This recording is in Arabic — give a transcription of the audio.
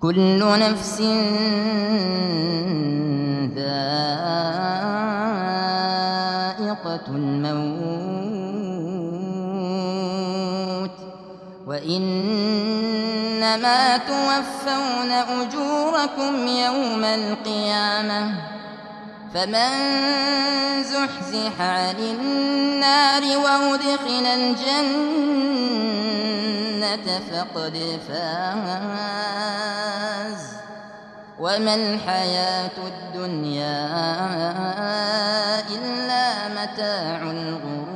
كل نفس ذائقة الموت وإنما توفون أجوركم يوم القيامة فمن زحزح عن النار وأدخل الجنة فقد فاز وما الحياة الدنيا إلا متاع الغرور.